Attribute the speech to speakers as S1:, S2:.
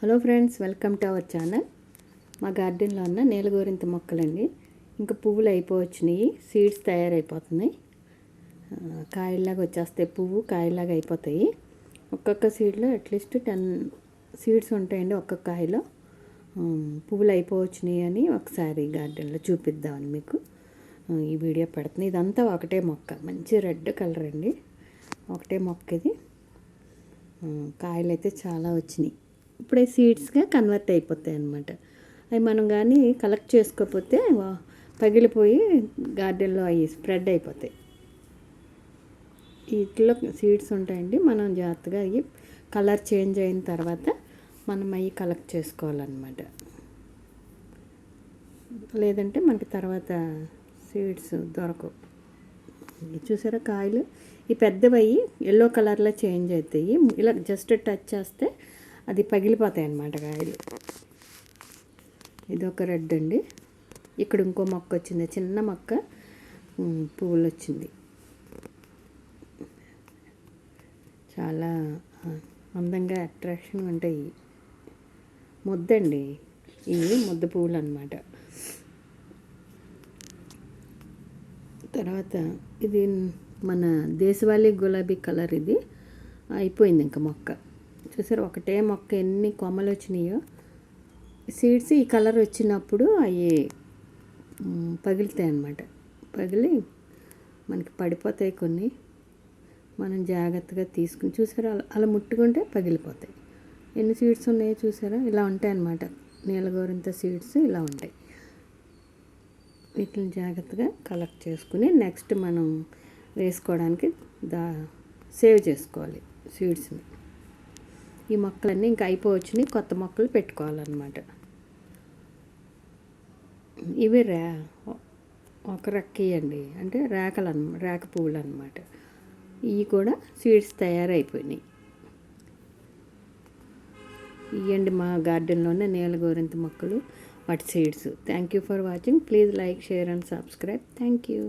S1: Hello friends, welcome to our channel. మా గార్డెన్లో ఉన్న నీలగోరింత మొక్కలండి. ఇంకా పువ్వులు అయిపోవచ్చినాయి, సీడ్స్ తయారైపోతున్నాయి. కాయల్లాగా వచ్చేస్తాయి, పువ్వు కాయల్లాగా అయిపోతాయి. ఒక్కొక్క సీడ్లో అట్లీస్ట్ 10 సీడ్స్ ఉంటాయండి. ఒక్కొక్క కాయలో పువ్వులు అయిపోవచ్చినాయి అని ఒకసారి గార్డెన్లో చూపిద్దామని మీకు ఈ వీడియో పెడుతున్నాయి. ఇదంతా ఒకటే మొక్క, మంచి రెడ్ కలర్ అండి. ఒకటే మొక్క ఇది. కాయలు అయితే చాలా వచ్చినాయి. ఇప్పుడే సీడ్స్గా కన్వర్ట్ అయిపోతాయి అన్నమాట. అవి మనం కానీ కలెక్ట్ చేసుకోకపోతే పగిలిపోయి గార్డెన్లో అవి స్ప్రెడ్ అయిపోతాయి. వీటిలో సీడ్స్ ఉంటాయండి. మనం జాగ్రత్తగా అవి కలర్ చేంజ్ అయిన తర్వాత మనం అవి కలెక్ట్ చేసుకోవాలన్నమాట. లేదంటే మనకి తర్వాత సీడ్స్ దొరకవు. చూసారా కాయలు? ఈ పెద్దవి ఎల్లో కలర్లో చేంజ్ అవుతాయి. ఇలా జస్ట్ టచ్ చేస్తే అది పగిలిపోతాయి అన్నమాట కాయలు. ఇది ఒక రెడ్ అండి. ఇక్కడ ఇంకో మొక్క వచ్చింది, చిన్న మొక్క, పువ్వులు వచ్చింది. చాలా అందంగా అట్రాక్షన్ ఉంటాయి. ముద్దండి, ఇవి ముద్ద పువ్వులు అన్నమాట. తర్వాత ఇది మన దేశవాళీ గులాబీ కలర్. ఇది అయిపోయింది ఇంకా మొక్క. చూసారు, ఒకటే మొక్క ఎన్ని కొమ్మలు వచ్చినాయో. సీడ్స్ ఈ కలర్ వచ్చినప్పుడు అవి పగిలితాయి అన్నమాట. పగిలి మనకి పడిపోతాయి కొన్ని. మనం జాగ్రత్తగా తీసుకుని చూసారా, అలా ముట్టుకుంటే పగిలిపోతాయి. ఎన్ని సీడ్స్ ఉన్నాయో చూసారా, ఇలా ఉంటాయి అన్నమాట. నీలగోరింత సీడ్స్ ఇలా ఉంటాయి. వీటిని జాగ్రత్తగా కలెక్ట్ చేసుకుని నెక్స్ట్ మనం వేసుకోవడానికి సేవ్ చేసుకోవాలి సీడ్స్ని. ఈ మొక్కలన్నీ ఇంకా అయిపోవచ్చుని, కొత్త మొక్కలు పెట్టుకోవాలన్నమాట. ఇవి ఒక రక్కీయండి, అంటే రేక పువ్వులు అన్నమాట. ఇవి కూడా సీడ్స్ తయారైపోయినాయి. ఇవ్వండి మా గార్డెన్లోనే నీలగోరింత మొక్కలు, వాటి seeds. Thank you for watching. Please like, share and subscribe. Thank you.